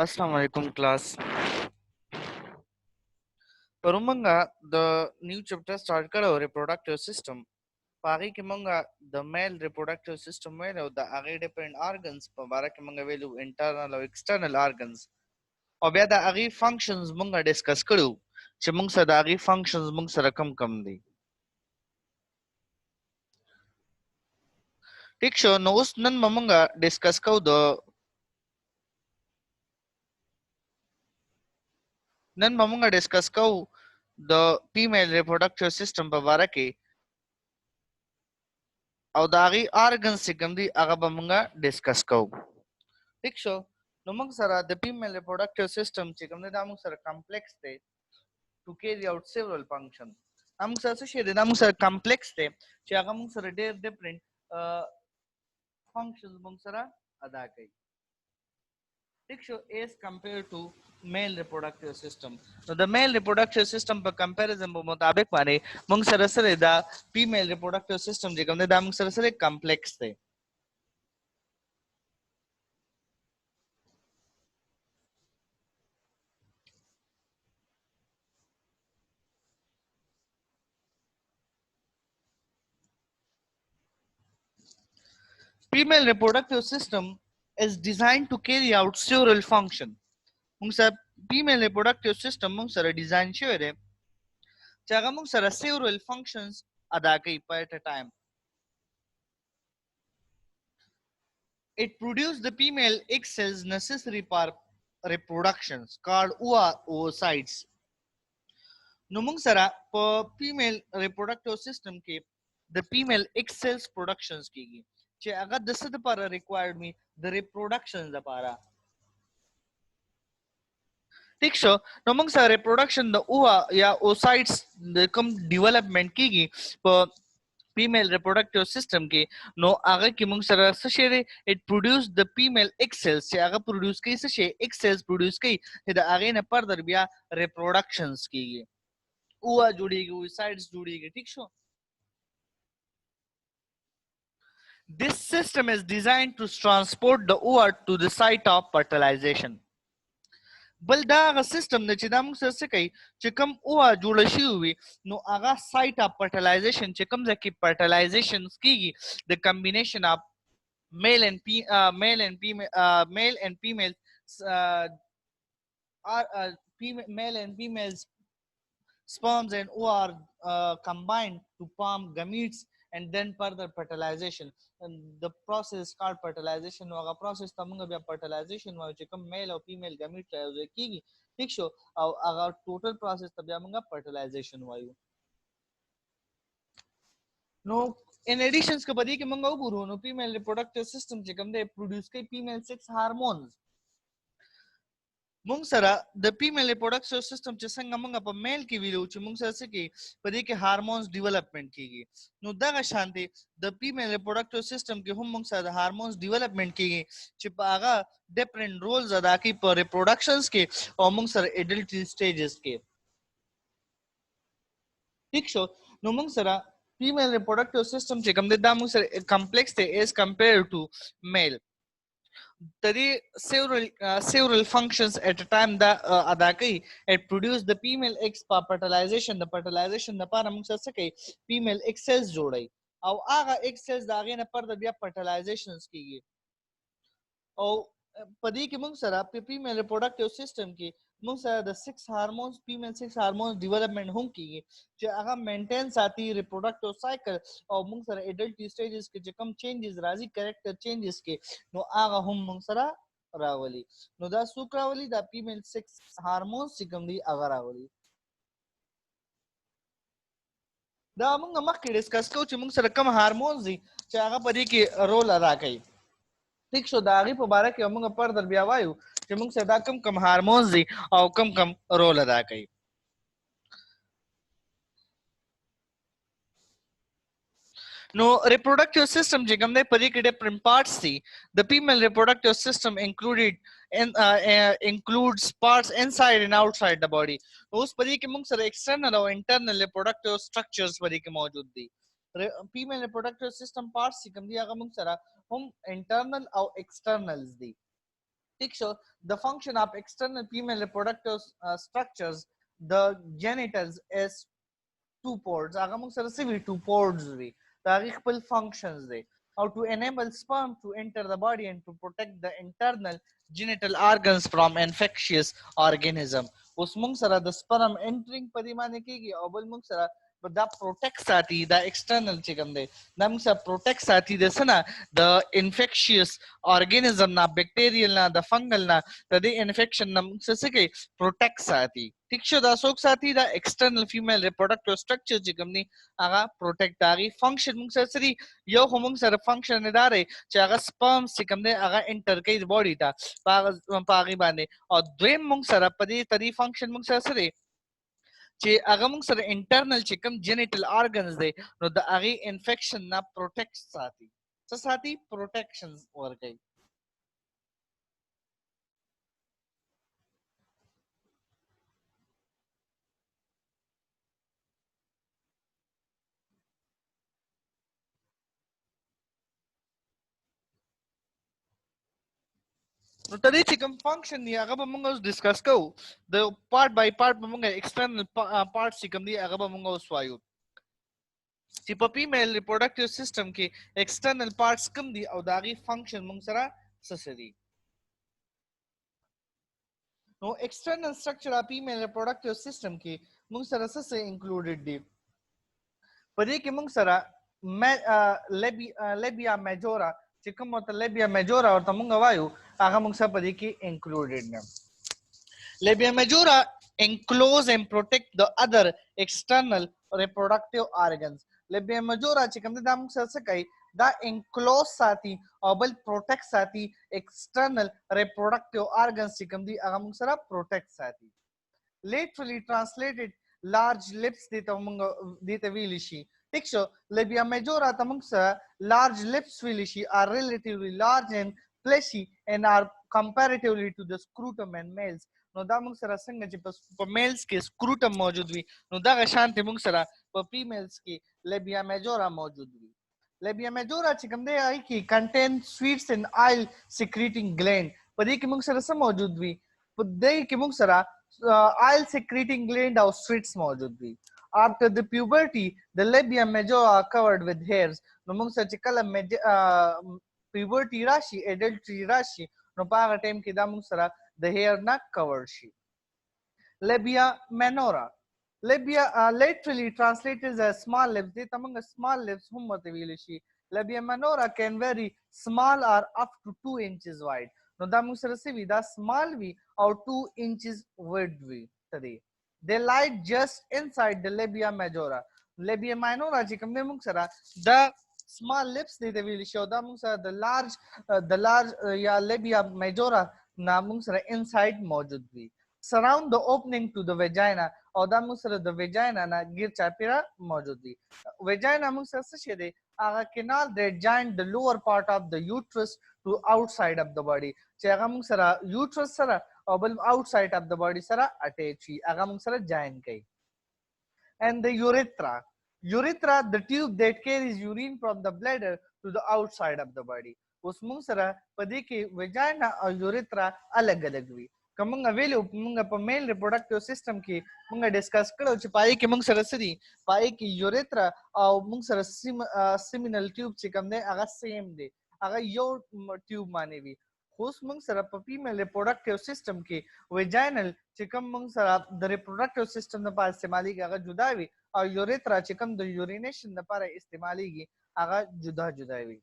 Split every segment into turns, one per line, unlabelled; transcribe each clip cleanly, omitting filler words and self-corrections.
अस्सलाम वालेकुम क्लास परुमंगा the new chapter start karo reproductive system pagi ke manga the male reproductive system welo the age different organs pa bara ke manga welu internal or external organs او بیا د هغه functions مونږه ډیسکس کړو چې مونږ سره د هغه functions مونږ سره کم دي ټیک شو نو اوس نن مونږه ډیسکس کوو د female reproductive system په اړه کې او د هغه organs چې کوم دي هغه به مونږه ډیسکس کوو ٹھیک شو نو موږ سره د فیمیل ریپروډکټیو سیستم چې کوم دی دا موږ سره کمپلیکس دی ټو کیری اوټ سیورل فنکشن موږ سره څه شی دی دا موږ سره کمپلیکس دی چې هغه موږ سره ډېر ډیفرنٹ فنکشنز موږ سره ادا کوي ٹھیک شو ایز کمپیر ټو میل ریپروډکټیو سیستم نو د میل ریپروډکټیو سیستم په کمپیریزن په مطابق باندې موږ سره سره دا فیمیل ریپروډکټیو سیستم چې کوم دی دا موږ سره سره کمپلیکس دی female reproductive system is designed to carry out several function موږ سره female reproductive system موږ سره ډیزاین شوی دی چې هغه موږ سره several functions ادا کوي په at a time it produces the female egg cells necessary for reproductions called oocytes نو موږ سره په female reproductive system کې د female egg cells productions کیږي چې هغه د څه لپاره required می د reproduction لپاره ٹھیک شو نو موږ سره reproduction د اووا یا oocytes د کوم ډیولپمنٹ کیږي په female reproductive system کې نو هغه کې موږ سره څه شی دی it produce the female egg cells چې هغه produce کوي څه شی egg cells produce کوي چې د هغه نه further بیا reproductions کیږي اووا جوړیږي oocytes جوړیږي ٹھیک شو this system is designed to transport the oowa to the site of fertilization بل دا هغه سیستم دی چې دا موږ سره څه کوي چې کوم اوه جوړه شوې وي نو هغه سایت اف فرټیلایزیشن چې کوم ځای کې فرټیلایزیشن کیږي د کمبینیشن اف میل اینڈ فیمیلز sperms and ooh are combined to form gametes and then further fertilization and the process called fertilization وغه process ته موږ بیا fertilization وایو چې کوم male او female gamete راځي کیږي ٹھیک شو او هغه ټوټل process ته بیا موږ fertilization وایو نو in addition که په دې کې موږ وګورو نو female reproductive system چې کوم دی produce کوي female sex hormones مونږ سره د فیمیل ریپروډکټیو سیستم چې څنګه مونږ په میل کې ویلو چې مونږ سره څه کې په دې کې هارمونز ډیولپمنٹ کیږي نو دغه شانتي د فیمیل ریپروډکټیو سیستم کې هم مونږ سره د هارمونز ډیولپمنٹ کیږي چې په هغه ډیفرنٹ رولز ادا کوي په ریپروډکشنز کې او مونږ سره اډلټي سټیجز کې ٹھیک شو نو مونږ سره فیمیل ریپروډکټیو سیستم چې کوم دی دا مونږ سره کمپلیکس دی ایز کمپیر ټو میل Tadi several functions at a time that ادا کوي it produce the female eggs for fertilization the fertilization لپاره موږ څه کوي female egg cells جوړي او هغه egg cells دا غي نه پر د بیا fertilizations کیږي او پدې کې موږ سره په female reproductive system کې موږ سره د 6 هارمونز female 6 هارمونز ډیولپمنٹ هم کیږي چې هغه مینټین ساتي reproductive cycle او موږ سره adult stages کې چې کوم changes راځي character changes کې نو هغه هم موږ سره راولي نو دا څوک راولي دا female 6 هارمونز چې کوم دي هغه راولي دا موږ مخکې ډیسکس کوو چې موږ سره کوم هارمونز دي چې هغه په دې کې رول ادا کوي ٹھیک شو دا غي په باره کې موږ پر در بیا وایو چې موږ سره دا کم هارمونز دي او کم رول ادا کوي نو reproductive system چې کوم دی په دې کې different parts دي the female reproductive system includes parts inside and outside the body اوس په دې کې موږ سره external او internal reproductive structures په دې کې موجود دي female reproductive system parts چې کوم دي هغه موږ سره هم internal او externals دي ٹھیک شو the function of external female reproductive structures the genitals is two ports هغه موږ سره سوي two ports وي دا هغه خپل functions دي how to enable sperm to enter the body and to protect the internal genital organs from infectious organism اوس موږ سره د sperm entering په دې معنی کېږي او بل موږ سره دا پروټیکټ ساتي دا ایکسټرنل چې کوم دی دا موږ سره پروټیکټ ساتي د څه نه د انفیکشیس ارګانیزم نه بیکټیریل نه د فنګل نه د دې انفیکشن نه موږ څه کوي پروټیکټ ساتي ٹھیک شو دا څوک ساتي دا ایکسټرنل فیمیل ریپروډکټیو سټرکچر چې کوم دی هغه پروټیکټ داغي فنکشن موږ سره سری یو هم موږ سره فنکشن نه داري چې هغه سپرمز چې کوم دی هغه انټر کوي باډي ته پاغي باندې او دویم موږ سره په دې طریق فنکشن موږ سره سره چې هغه موږ سره انټرنل چې کوم جینیټل ارګنز دی نو د هغه انفیکشن نه پروټیکټ ساتي څه ساتي پروټیکشن ورکوي نو تدې چې کوم فنکشن دی هغه به موږ اوس ډیسکس کوو د پارت بای پارت به موږ ایکسټرنل پارت چې کوم دی هغه به موږ اوس وایو چې په فیمیل ریپروډکټیو سیستم کې ایکسټرنل پارټس کوم دي او داغي فنکشن موږ سره څه دي نو ایکسټرنل سټرکچر اف فیمیل ریپروډکټیو سیستم کې موږ سره څه انکلوډډ دي په دې کې موږ سره لیبیا میجورا چې کوم ته لیبیا میجورا ورته موږ وایو هغه موږ سره په دې کې انکلوډډ نه لیبیا میجورا enclose and protect the other external reproductive organs لیبیا میجورا چې کوم دا موږ سره څه کوي دا انکلوز ساتي او بل پروټیکټ ساتي ایکسټرنل ریپروډکټیو ارګنز چې کوم دي هغه موږ سره پروټیکټ ساتي literally translated large lips دته موږ دته ویل شي ٹھیک شو لیبیا میجورا ته موږ سره large lips ویل شي are relatively large and fleshy and are comparatively to the scrotum and males نو دا موږ سره څنګه چې په میلز کې سکروټم موجود وي نو دا شانته موږ سره په فیمیلز کې لیبیا میجورا موجود وي لیبیا میجورا چې کوم دی هغه کې contain sweets and oil secreting gland په دې کې موږ سره څه موجود وي په دې کې موږ سره oil secreting gland او sweets موجود وي after the puberty the labia majora are covered with hairs نو موږ سره چې کله puberty راشي adultery راشي نو په هغه ټیم کې دا موږ سره the hair not covered she. Labia minora. Labia literally translated as small lips. They among small lips whom she. Labia minora can vary small or up to 2 inches wide. No da musarasivi da small vi or 2 inches wide vi today. They lie just inside the labia majora. Labia minora jikamne muksara the small lips they will show the muksara the large yeah labia majora ना موږ سره inside موجود وي surround the opening to the vagina او دا موږ سره د vagina نه غیر چاپیره موجود وي vagina موږ سره څه شي دی هغه canal that join the lower part of the uterus to outside of the body چې هغه موږ سره uterus سره او بل outside of the body سره attach وي هغه موږ سره join کوي and the urethra the tube that carries urine from the bladder to the outside of the body اوس موږ سره په دې کې ویجاینا او یوریترا الګ الګ وي کومه ویلو موږ په میل ریپروډکټیو سیستم کې موږ ډیسکس کړو چې پای کې موږ سره سړي پای کې یوریترا او موږ سره سیمینل ټیوب چې کوم دی هغه سیم دی هغه یو ټیوب معنی وي اوس موږ سره په فیمیل ریپروډکټیو سیستم کې ویجاینل چې کوم موږ سره د ریپروډکټیو سیستم لپاره استعمالي هغه جدا وي او یوریترا چې کوم د یورینیشن لپاره استعماليږي هغه جدا جدا وي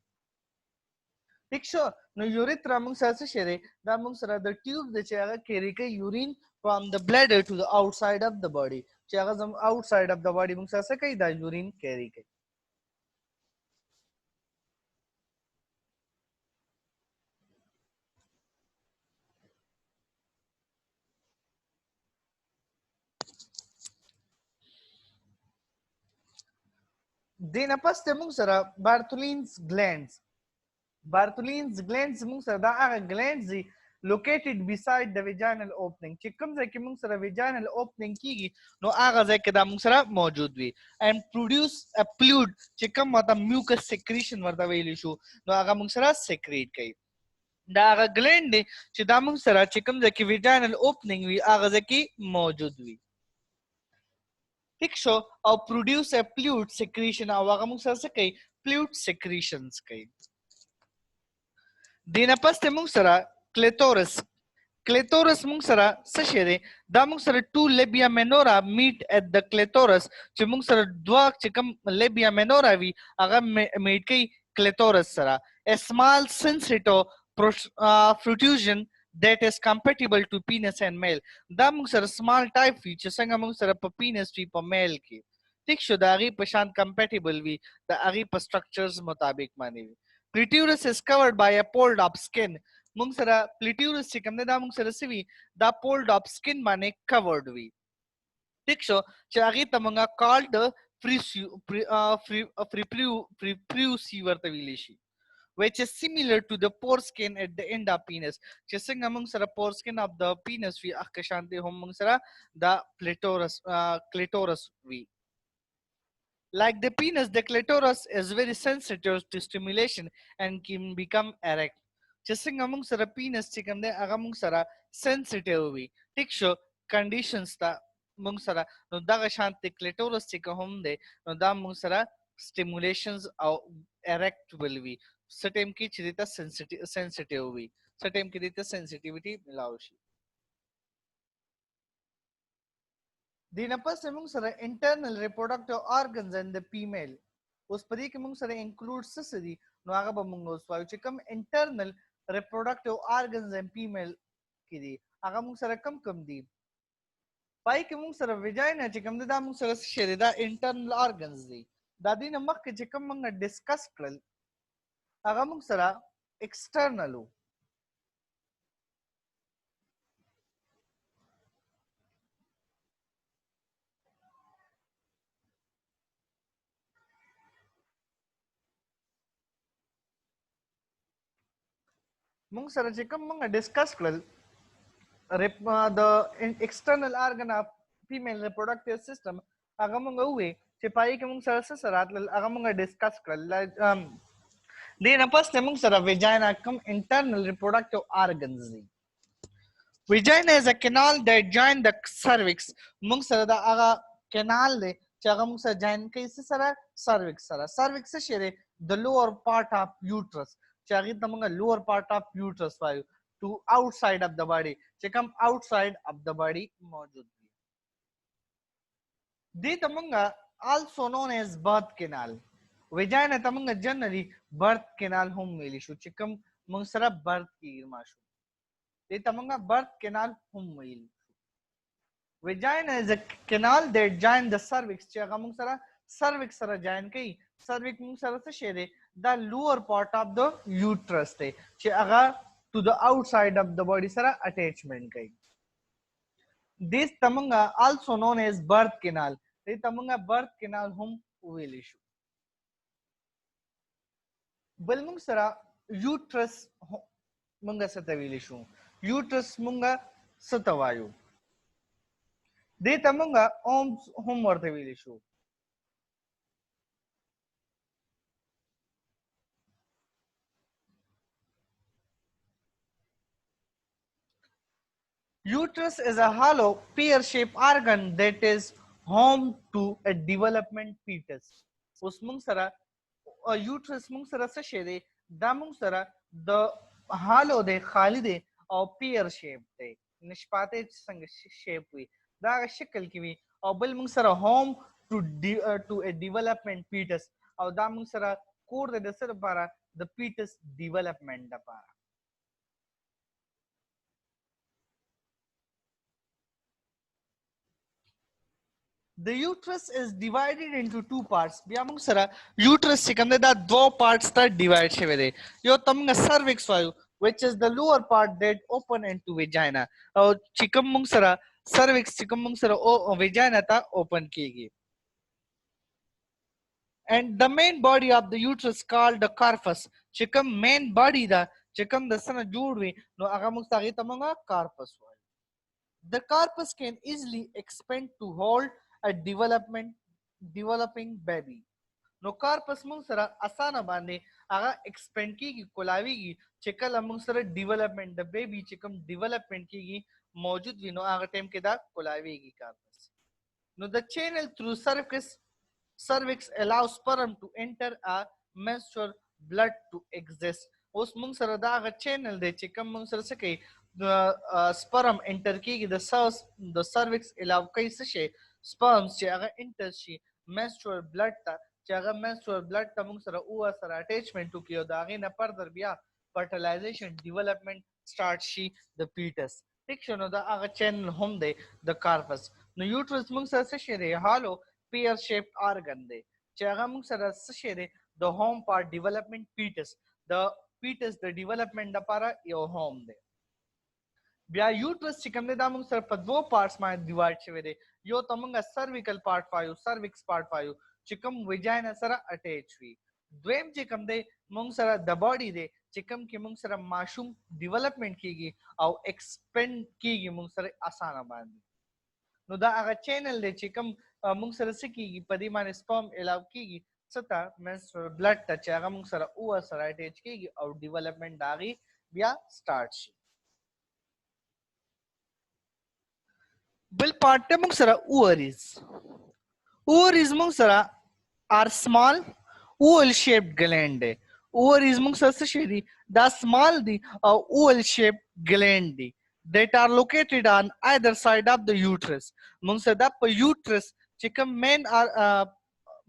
ٹھیک شو نو یوریترا موږ سره څه شری دا موږ سره د ټیوب د چې هغه کیری کوي یورین فرام د بلډر ټو د آوټساید اف د باډي چې هغه زم آوټساید اف د باډي موږ سره څه کوي دا یورین کیری کوي دینه پس ته موږ سره بارتولینز گلانډز موږ سره دا هغه گلانډز دي located beside the vaginal opening چې کوم ځای کې موږ سره vaginal opening کیږي نو هغه ځای کې دا موږ سره موجود وي and produce a fluid چې کوم وته mucus secretion ورته ویل شو نو هغه موږ سره secrete کوي دا هغه ګلینډ دی چې دا موږ سره چې کوم ځای کې ویجاینل اوپننګ وي هغه ځای کې موجود وي ٹھیک شو او پروډوس ا فلوئډ سیکریشن او هغه موږ سره څه کوي فلوئډ سیکریشنز کوي دینه پس ته موږ سره کلیتورس کلیتورس موږ سره څه شی دی دا موږ سره ټو لیبیا مینورا میټ ات د کلیتورس چې موږ سره دوه چې کوم لیبیا مینورا وي هغه میټ کوي کلیتورس سره ا سمال سنسیټو protrusion that is compatible to penis and male دا موږ سره small type وي چې څنګه موږ سره په penis وي په male کې ٹھیک شو دا هغې په شان compatible وي د هغې په structures مطابق باندې وي clitoris is covered by a fold of skin موږ سره clitoris چې کوم دی دا موږ سره څه وي دا fold of skin باندې covered وي ٹھیک شو چې هغې ته موږ called prepuce ورته ویلی شي which is similar to the foreskin at the end of penis چې څنګه موږ سره foreskin of the penis وي هغه شانتي هم موږ سره دا clitoris وي like the penis the clitoris is very sensitive to stimulation and can become erect چې څنګه موږ سره penis چې کوم دی هغه موږ سره sensitive وي ټیک شو conditions ته موږ سره نو دغه شانتي clitoris چې کوم دی نو دا موږ سره stimulations او erect will وي سټیم کې چې دیتا سنسټیو وي سټیم کې دیتا سنسټیویټي ملاو شي دینه پس موږ سره انټرنل ریپروډکټیو ارګنز ان د فیمیل اوس پرې کې موږ سره انکلوډ څه دي نو هغه به موږ اوس وایو چې کوم انټرنل ریپروډکټیو ارګنز ان فیمیل کې دي هغه موږ سره کم دي پای کې موږ سره ویجاینا چې کوم دا موږ سره څه دي دا انټرنل ارګنز دي دا دینه مخکې چې کوم موږ ډیسکس کړل هغه موږ سره ایکسټرنل وو موږ سره چې کوم موږ ډیسکس کړل د ایکسټرنل ارګن اف فیمیل ریپروډکټیو سیستم هغه موږ وې چې پای کې موږ سره څه راتلل هغه موږ ډیسکس کړل دینه پس موږ سره ویجاینا کوم انټرنل ریپروډکټیو ارګنز دي ویجاینا is a canal that join the cervix موږ سره دا هغه canal دی چې هغه موږ سره join کوي سره cervix سره cervix څه شی دی the lower part of uterus چې هغه ته موږ lower part of uterus وایو to outside of the body چې کوم outside of the body موجود دی دې ته موږ also known as birth canal ویجاینا ته موږ جنرally birth canal هم ویلی شو چې کوم موږ سره birth کیږي ماشو دې ته موږ birth canal هم ویلی vagina is a canal that join the cervix چې هغه موږ سره cervix سره join کوي cervix موږ سره څه شی دی the lower part of the uterus دی چې هغه to the outside of the body سره attachment کوي this تمنګ also known as birth canal دې تمنګ birth canal هم ویلی شو بل موږ سره uterus موږ څه ته ویلی شو uterus موږ څه ته وایو دې تمنګ هم ورته ویلی شو Uterus is a hollow, pear-shaped organ that is home to a development fetus. اوس موږ سره uterus موږ سره څه شی دی دا موږ سره د hollow دی خالی دی او pear shape دی نشپاته څنګه شیپ وي دا شکل کې وي او بل موږ سره home to a development fetus او دا موږ سره کور د سره لپاره د fetus development لپاره The uterus is divided into two parts. بیا موږ سره uterus چې کوم دی دا دوه parts ته divide شوی دی یو ته موږ cervix وایو which is the lower part that open into vagina او چې کوم موږ سره cervix چې کوم موږ سره vagina ته open کیږي and the main body of the uterus called the corpus چې کوم main body دا چې کوم د سره جوړ وي نو هغه موږ هغې ته موږ corpus وایو The corpus can easily expand to hold a developing baby. نو corpus موږ سره اسانه باندې هغه ایکسپینډ کیږي کولاویږي چې کله موږ سره ډیولپمنٹ د بیبي چې کوم ډیولپمنٹ کیږي موجود وي نو هغه ټایم کې دا کولاویږي کارپس نو د چینل تھرو cervix allows sperm to enter a menstrual blood to exist اوس موږ سره دا هغه چینل دی چې کوم موږ سره څه کوي د سپرم انټر کیږي د سروکس علاوه کوي څه شي سپرمز چې هغه انټر شي menstrual blood ته چې هغه menstrual blood ته موږ سره اوه سره اټیچمنټ وکړي او د هغې نه فردر بیا فرټیلایزیشن ډیولپمنٹ سٹارټ شي د پیټس ٹھیک شو نو دا هغه چینل هم دی د کارپس نو یوټرس موږ سره څه شی دی هالو pear shaped organ دی چې هغه موږ سره څه شی دی د هوم پارت ډیولپمنٹ پیټس د پیټس د ډیولپمنٹ لپاره یو هوم دی بیا یوټرس چې کوم دی دا موږ سره په دوه پارټس باندې ډیوایډ شوی دی یو ته موږ سرویکل پارت وایو سروکس پارت وایو چې کوم ویجاینا سره اٹیچ وي دویم چې کوم دی موږ سره د باډي دی چې کوم کې موږ سره ماشوم ډیولپمنٹ کیږي او ایکسپینډ کیږي موږ سره اسانه باندې نو دا هغه چینل دی چې کوم موږ سره څه کیږي په دې باندې سپرم الاو کیږي څه ته menstrual blood ته چې هغه موږ سره اوه سره اټیچ کیږي او ډیولپمنٹ د هغې بیا سٹارټ شي بل پارت ته موږ سره اووریز موږ سره are small oval shaped gland دی ovaries موږ سره څه شی دي دا small دي او oval shaped gland دي that are located on either side of the uterus موږ سره دا په uterus چې کوم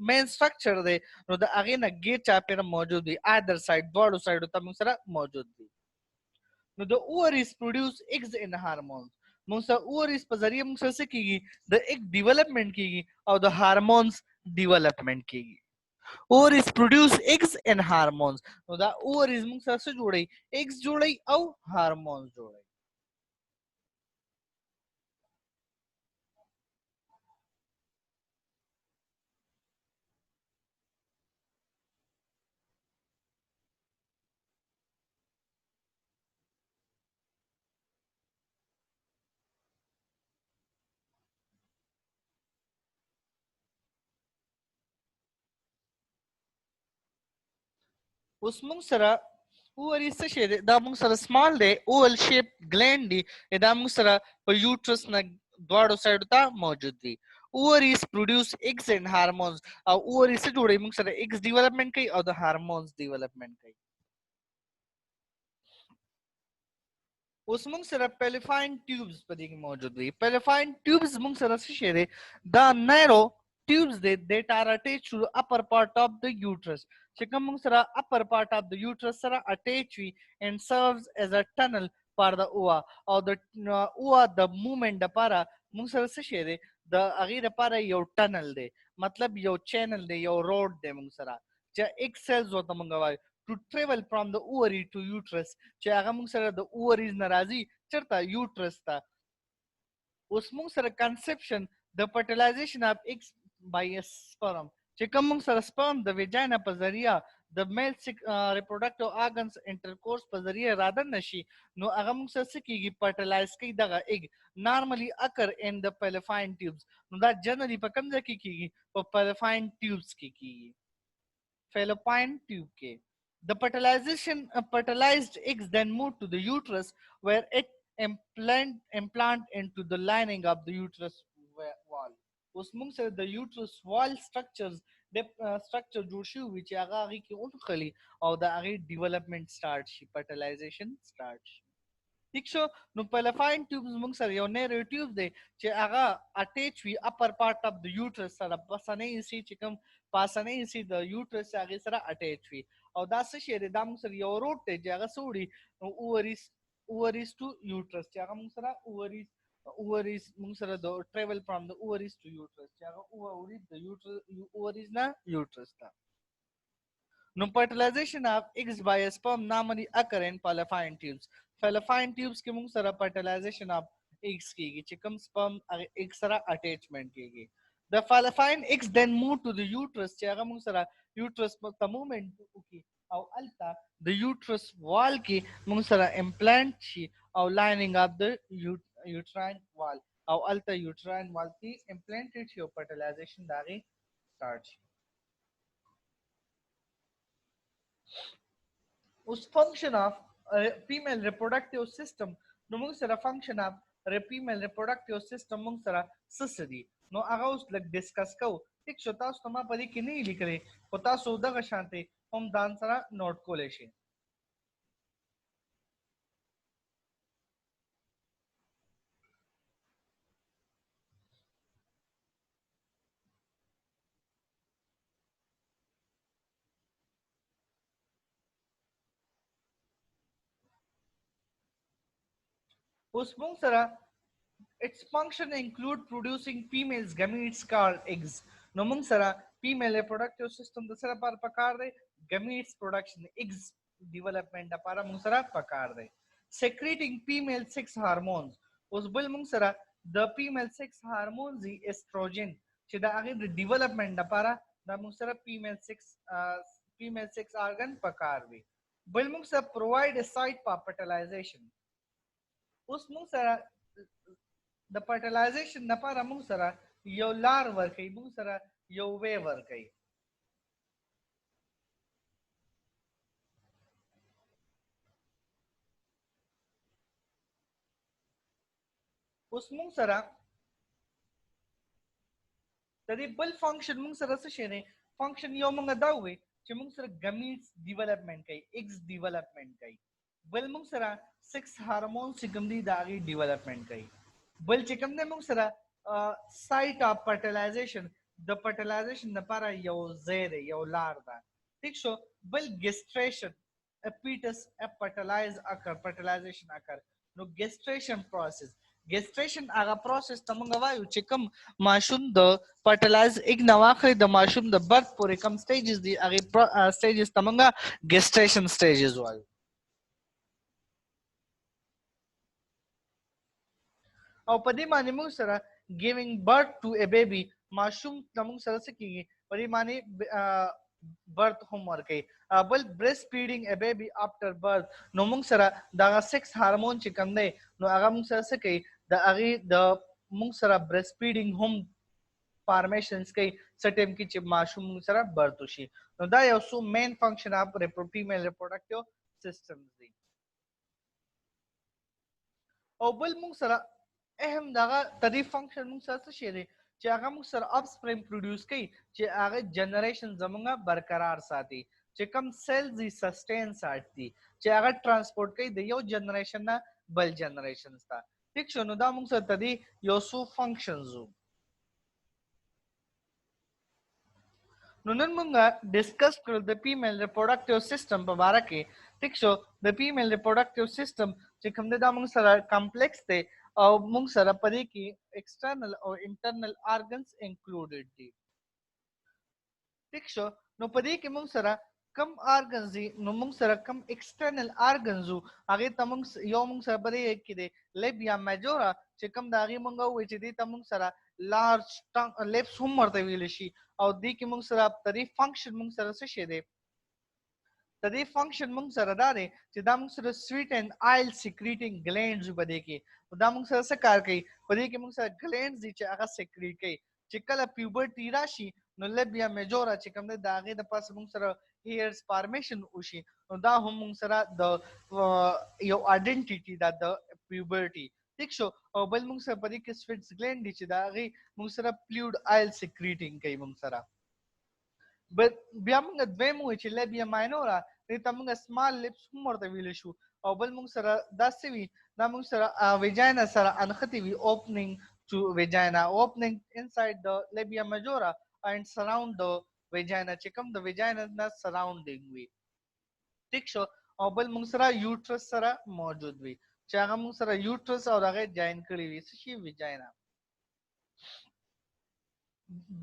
main structure دی نو د هغې نه ګیر چاپیره موجود دي either side دواړو سایډو ته موږ سره موجود دي نو د ovaries produce eggs and hormones موږ سره ovaries په ذریعه موږ سره څه کیږي د ایگ ډیولپمنٹ کیږي او د هارمونز ډیولپمنٹ کیږي ovaries produce eggs and hormones نو دا ovaries موږ سره څه جوړي eggs جوړي او هارمونز جوړي اوس موږ سره ovaries څه شی دی دا موږ سره سمال دی oval shaped gland دی دا موږ سره په یوټرس نه دواړو سایډو ته موجود دي ovaries produce eggs and hormones او ovaries څه جوړوي موږ سره eggs ډیولپمنٹ کوي او د هارمونز ډیولپمنٹ کوي اوس موږ سره پیلیفاین ټیوبز په دې کې موجود دي پیلیفاین ټیوبز موږ سره څه شی دی دا نیرو tubes that are attached to the upper part of the uterus چې کوم موږ سره upper part of the uterus سره attach وي and serves as a tunnel for the ova او د ova د movement لپاره موږ سره څه شی دی د هغې لپاره یو ټنل دی مطلب یو چینل دی یو روډ دی موږ سره چې ایک سیلز ورته موږ وایو to travel from the ovary to uterus چې هغه موږ سره د ovaries نه راځي چېرته یوټرس ته اوس موږ سره conception the fertilization of eggs by a sperm چې کوم موږ سره sperm د ویجاینا په ذریعه د male reproductive organs intercourse په ذریعه رادننه شي نو هغه موږ سره څه کیږي fertilize کوي دغه egg normally occur in the fallopian tubes نو دا generally په کوم ځای کې کیږي په fallopian tubes کې کیږي fallopian tube کې the fertilized eggs then move to the uterus where it implant into the lining of the uterus wall اوس موږ سره د یوټرس وال سټرکچرز د سټرکچر جوړ شوی وي چې هغه هغې کې ونښلي او د هغې ډیولپمنٹ سټارټ شي فرټیلایزیشن سټارټ شي ٹھیک شو نو پیلیفاین ټیوبز موږ سره یو نیرو ټیوب دی چې هغه اټیچ وي اپر پارت اف د یوټرس سره پاسنۍ حصې چې کوم پاسنۍ حصې د یوټرس هغې سره اټیچ وي او دا څه شی دی دا موږ سره یو روډ دی چې هغه څه وړي ovaries to uterus چې هغه موږ سره ovaries موږ سره د travel from the ovaries to uterus چې هغه ovaries د ovaries نه uterus ته نو fertilization of eggs by a sperm normally occur in fallopian tubes کې موږ سره fertilization of eggs کیږي چې کوم sperm egg سره attachment کیږي the fallopian eggs then move to the uterus چې هغه موږ سره uterus ته movement وکړي او الته د uterus wall کې موږ سره implant شي او lining of the uterine wall او الته uterine wall کې implanted شي او fertilization داغه start شي اوس function of female reproductive system نو موږ سره function of female reproductive system موږ سره څه دي نو هغه اوس لږ ډیسکس کوو ټیک شو تاسو ته ما په دې کې نه لیکلي خو تاسو دغه شانتي هم ځان سره نوٹ کولی شئ اوس موږ سره its function include producing females gametes called eggs نو موږ سره female reproductive system د سره پر پکار دی gametes production eggs development لپاره موږ سره پکار دی secreting female sex hormones اوس بل موږ سره د female sex hormones دی estrogen چې د هغه د development لپاره د موږ سره female sex organ پکار دی بل موږ سره provide a site for fertilization اوس موږ سره د فرټیلایزیشن لپاره موږ سره یو لار ورکوي موږ سره یو وی ورکوي اوس موږ سره د دې بل فنکشن موږ سره څه شي دی فنکشن یو موږ دا وي چې موږ سره ګمیټس ډیولپمنٹ کوي ایکس ډیولپمنٹ کوي بل موږ سره سکس هارمون چې کوم دي دا غي ډیولپمنٹ کوي بل چې کوم دی موږ سره سایت اف فرټیلایزیشن د فرټیلایزیشن لپاره یو ځای دی یو لار ده ٹھیک شو بل ګیسټریشن a fetus a fertilize occur fertilization occur نو ګیسټریشن پروسس ګیسټریشن هغه پروسس ته موږ وایو چې کوم ماشوم د فرټیلایز اګ نواخلي د ماشوم د برث پورې کوم سټیجز دي هغه سټیجز ته موږ ګیسټریشن سټیجز وایو او په دې باندې موږ سره giving birth to a baby ماشوم موږ سره څه کیږي په دې باندې برث هم ورکي بل breast feeding a baby after birth نو موږ سره دا سکس هارمون چې کوم دی نو هغه موږ سره څه کوي د هغه د موږ سره breast feeding هم فارمیشنز کوي سټیم کې چې ماشوم سره برث وشي نو دا یو څو مین فنکشن اف فیمیل ریپروډکټیو سیستمز دي او بل موږ سره اهم دغه تدې فنکشن موږ سره څه شي دی چې هغه موږ سره اپ سپرینګ پروډوس کوي چې هغه جنریشن زمونږه برقرار ساتي چې کوم سیلز یې سسټین ساتي چې هغه ترانسپورت کوي د یو جنریشن نه بل جنریشن ته ٹھیک شو نو دا موږ سره تدې یو څو فنکشنز نو نن موږ ډیسکس کړل د فیمیل ریپروډکټیو سیستم په اړه کې ٹھیک شو د فیمیل ریپروډکټیو سیستم چې کوم دا موږ سره کمپلیکس دی او موږ سره پدې کې ایکسټرنل او انټرنل ارګنز انکلوډډ دي ٹھیک شو نو پدې کې موږ سره کم ارګنز دي نو موږ سره کم ایکسټرنل ارګنز هغه ته موږ یو موږ سره پدې کې دي لیبیا میجورا چې کم دا هغه موږ وایي چې دې ته موږ سره لارج لیپس هم ورته ویل شي او دې کې موږ سره پدې فنکشن موږ سره څه شي دی د دې فنکشن موږ سره دا دی چې دا موږ سره سویټ اینڈ آیل سیکریټینګ گلینډز په دې کې دا موږ سره څه کار کوي په دې کې موږ سره گلینډز دي چې هغه سیکریټ کوي چې کله پیوبرټي راشي نو لیبیا میجورا چې کوم دی د هغې د پاسه موږ سره هیرز فارمیشن وشي نو دا هم موږ سره د یو آیډنټیټي ده د پیوبرټي ٹھیک شو او بل موږ سره په دې کې سویټس گلینډ دي چې د هغې موږ سره فلویډ آیل سیکریټینګ کوي موږ سره بیا موږ دویم وایو چې لیبیا ماینورا دې ته موږ سمال لپس هم ورته ویلی شو او بل موږ سره داسې وي دا موږ سره ویجاینا سره انښتې وي اوپننګ to vagina opening inside the labia majora and surround the vagina چې کوم د vagina نه surrounding وي ٹھیک شو او بل موږ سره یوټرس سره موجود وي چې هغه موږ سره یوټرس او هغه جاین کړی وي څه شي ویجاینا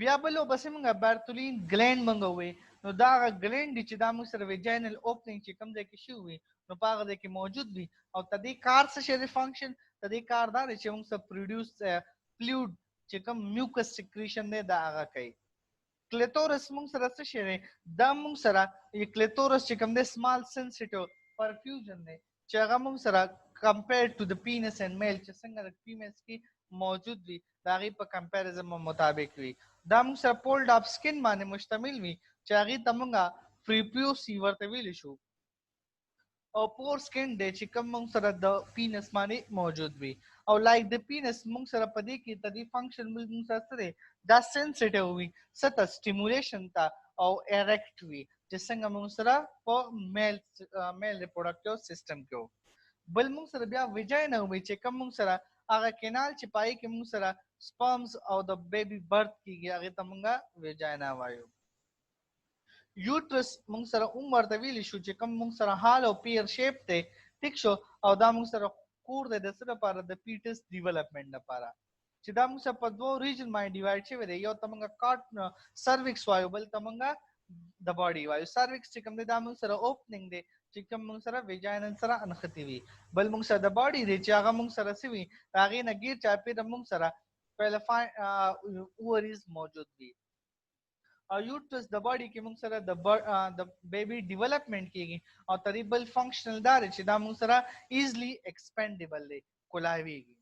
بیا بل وبسې موږ بارتولین ګلینډ موږ وایي نو دا هغه ګلینډ دي چې دا موږ سره ویجاینل اوپننګ چې کوم ځای کې شوی وي نو په هغه ځای کې موجود وي او تدې کار څه شی دی فنکشن تدې کار دا دی چې موږ سره پروډیوس فلویډ چې کوم میوکس سیکریشن دی دا هغه کوي کلیتورس موږ سره څه شی دی دا موږ سره کلیتورس چې کوم دی سمال سنسټیو پرفیوژن دی چې هغه موږ سره کمپیر ټو د پینس اینڈ میل چې څنګه د فیمیلز کې موجود وي د هغې په کمپیریزن مطابق وي دا موږ سره پولډ اپ سکن باندې مشتمل وي چې هغې ته موږ فریپیوسي ورته ویلی شو او پور سکن دی چې کوم موږ سره د پینس باندې موجود وي او لایک د پینس موږ سره پدې کې تدې فنکشن موږ سره سره دا سنسټیو وي ست سټیمولیشن تا او ایرکټ وي چې څنګه موږ سره په میل ریپروډکټیو سیستم کې بل موږ سره بیا ویجاینا وي چې کوم موږ سره هغه کینال چې پای کې موږ سره سپرمز او د بیبي برث کیږي هغه ته موږ ویجاینا وایو یوټرس موږ سره ورته ویلی شو چې کوم موږ سره هال او پیر شیپ دی ټیک شو او دا موږ سره کور دی د څه لپاره د پیټس ډیولپمنٹ لپاره چې دا موږ په دوه ریجن باندې ډیوایډ شوی دی یو ته موږ کاټ سروکس وایو بل ته موږ د باډي وایو سروکس چې کوم دی دا موږ سره اوپننګ دی چې کوم موږ سره ویجاینل سره انختی وي بل موږ سره د باډي دی چې هغه موږ سره سوي هغه نه غیر چا پیر موږ سره پیلفاین اووریز موجود وي او یوټرس د باډي کې موږ سره د بیبي ډیولپمنٹ کیږي او تقریبا فنکشنل دار چې دا موږ سره ایزلی ایکسپینډیبل دی کولاویږي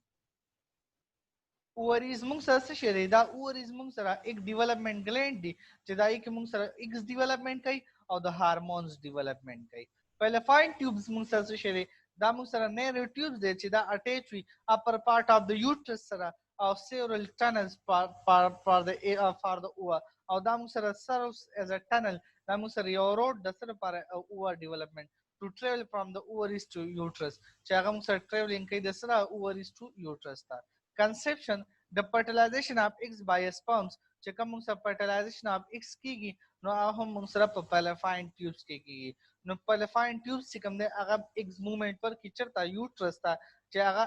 اووریز موږ سره څه شي دا اووریز موږ سره یک ډیولپمنٹ گلینډ دی چې دای کې موږ سره ایکس ډیولپمنٹ کوي او د هارمونز ډیولپمنٹ کوي پیلفاین ټیوبز موږ سره څه شي دا موږ سره نیرو ټیوبز دی چې دا اٹیچ وي اپر پارت اف د یوټرس سره او several tunnels for the ovar او دا موږ سره serves as a tunnel دا موږ سره یو روډ د سره لپاره ovar development to travel from the ovaries to uterus چې هغه موږ سره traveling کوي د سره ovaries to uterus ته conception the fertilization of eggs by sperms چې کوم موږ سره fertilization of eggs کیږي نو هغه موږ سره په fallopian tubes کې کیږي نو fallopian tubes چې کوم دی هغه eggs movement پر کې چرته uterus ته چې هغه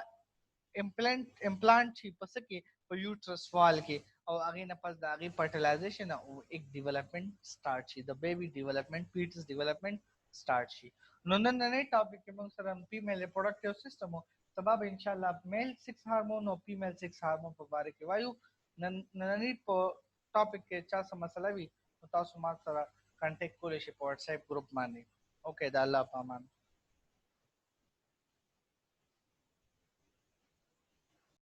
امپلانٹ شي پس کې په یوټرس وال کې او هغه نه پس د هغه فرټیلایزیشن او یک ډیولپمنٹ سٹارټ شي د بیبي ډیولپمنٹ پیټس ډیولپمنٹ سٹارټ شي نو نن نه ټاپک کې موږ سره فیمیل ریپروډکټیو سیستم سبب ان شاء الله میل 6 هارمون او فیمیل 6 هارمون په اړه کې وایو نن په ټاپک کې چا څه مسله وي تاسو ما سره کانټیکټ کولای شئ په واتس اپ ګروپ باندې اوکې دا الله پامان